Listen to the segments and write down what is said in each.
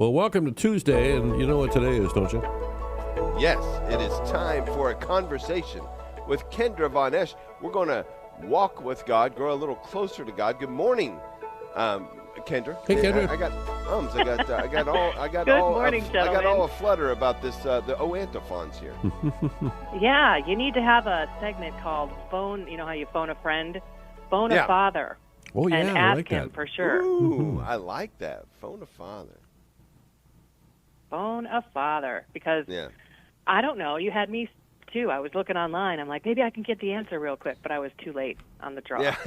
Well, welcome to Tuesday, and you know what today is, don't you? Yes, it is time for a conversation with Kendra Von Esch. We're going to walk with God, grow a little closer to God. Good morning, Kendra. Hey, Kendra. I got ums. I got all aflutter about this. The antiphons here. Yeah, you need to have a segment called phone. You know how you phone a friend, phone a father. Oh yeah, and I ask like him that. for sure. Ooh, I like that. Phone a father. Phone a father, because I don't know. You had me too. I was looking online. I'm like, maybe I can get the answer real quick, but I was too late on the draw. Yeah.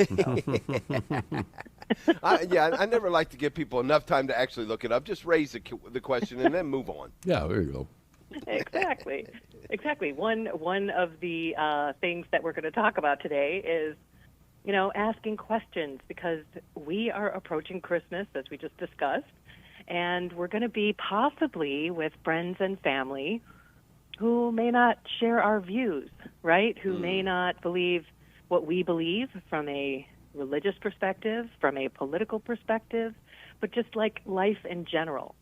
I never like to give people enough time to actually look it up. Just raise the question and then move on. Yeah, there you go. Exactly. One of the things that we're going to talk about today is, asking questions, because we are approaching Christmas, as we just discussed, and we're going to be possibly with friends and family who may not share our views, right? Who may not believe what we believe from a religious perspective, from a political perspective, but just like life in general.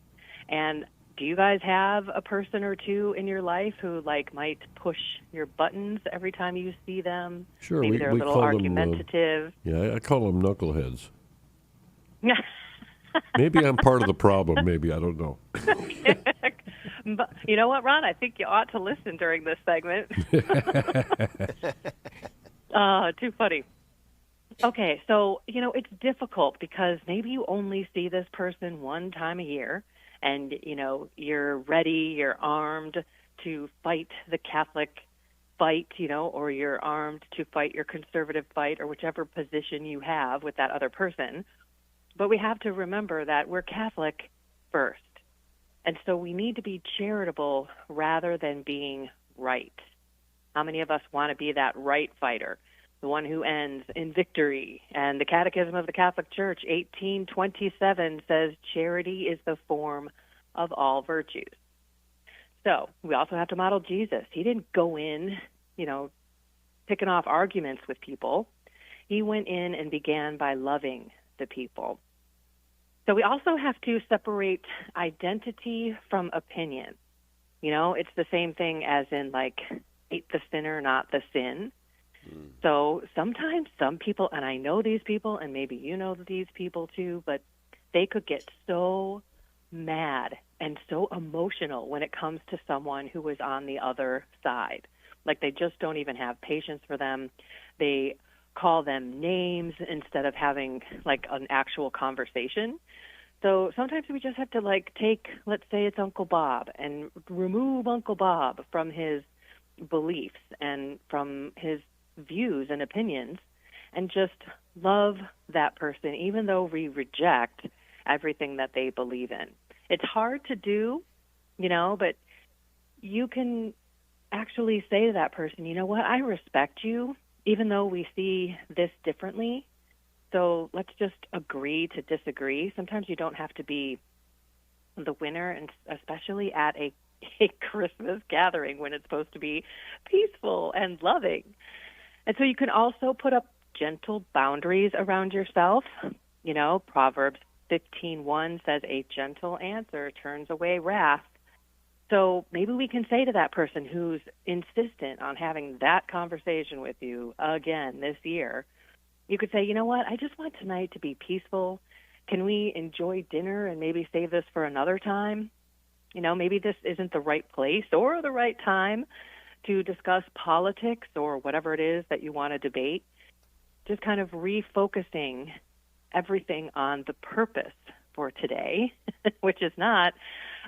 And do you guys have a person or two in your life who might push your buttons every time you see them? Sure, Maybe they're a little argumentative. I call them knuckleheads. Maybe I'm part of the problem. Maybe, I don't know. But you know what, Ron? I think you ought to listen during this segment. Too funny. Okay, so, it's difficult because maybe you only see this person one time a year, and, you're ready, you're armed to fight the Catholic fight, or you're armed to fight your conservative fight, or whichever position you have with that other person. But we have to remember that we're Catholic first. And so we need to be charitable rather than being right. How many of us want to be that right fighter, the one who ends in victory? And the Catechism of the Catholic Church, 1827, says charity is the form of all virtues. So we also have to model Jesus. He didn't go in, picking off arguments with people. He went in and began by loving the people. So we also have to separate identity from opinion. It's the same thing as in hate the sinner, not the sin. So sometimes some people, and I know these people, and maybe you know these people too, but they could get so mad and so emotional when it comes to someone who is on the other side. They just don't even have patience for them. They call them names instead of having an actual conversation. So sometimes we just have to take, let's say it's Uncle Bob, and remove Uncle Bob from his beliefs and from his views and opinions, and just love that person even though we reject everything that they believe in. It's hard to do, but you can actually say to that person, you know what, I respect you, even though we see this differently. So let's just agree to disagree. Sometimes you don't have to be the winner, and especially at a Christmas gathering when it's supposed to be peaceful and loving. And so you can also put up gentle boundaries around yourself. Proverbs 15:1 says, a gentle answer turns away wrath. So maybe we can say to that person who's insistent on having that conversation with you again this year, you could say, you know what, I just want tonight to be peaceful. Can we enjoy dinner and maybe save this for another time? Maybe this isn't the right place or the right time to discuss politics or whatever it is that you want to debate. Just kind of refocusing everything on the purpose for today, which is not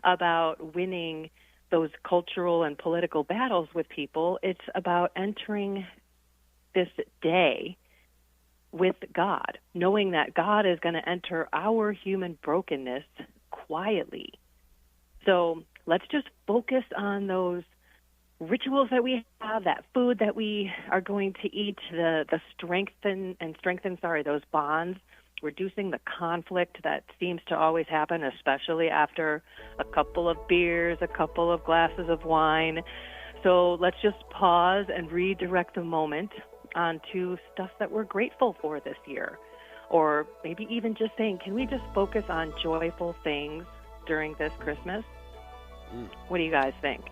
about winning those cultural and political battles with people. It's about entering this day with God, knowing that God is going to enter our human brokenness quietly. So let's just focus on those rituals that we have, that food that we are going to eat, the strengthen those bonds, reducing the conflict that seems to always happen, especially after a couple of beers, a couple of glasses of wine. So let's just pause and redirect the moment onto stuff that we're grateful for this year. Or maybe even just saying, can we just focus on joyful things during this Christmas. Mm. What do you guys think?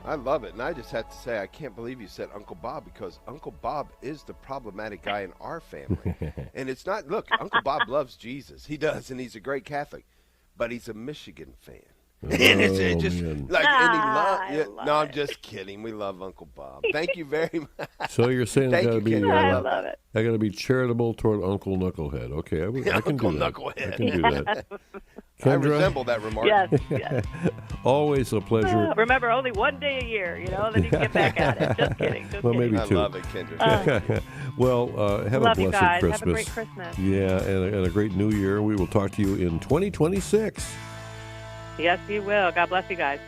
I love it. And I just have to say, I can't believe you said Uncle Bob, because Uncle Bob is the problematic guy in our family. And it's not, look, Uncle Bob loves Jesus. He does, and he's a great Catholic. But he's a Michigan fan. And it's just man. like, I love no, I'm it. just kidding. We love Uncle Bob. Thank you very much. So you're saying I Thank got to you, be Kendra. I love love that. it. I got to be charitable toward Uncle Knucklehead. Okay, I can Uncle do that. Knucklehead. I can do that. I Kendra, resemble that remark. Yes, yes. always a pleasure. Remember, only one day a year, then you can get back at it. Just kidding. Just Well, kidding. maybe I two. love it, Kendra. Well, have Love a you blessed guys. Christmas. Have a great Christmas. Yeah, and a great New Year. We will talk to you in 2026. Yes, you will. God bless you guys.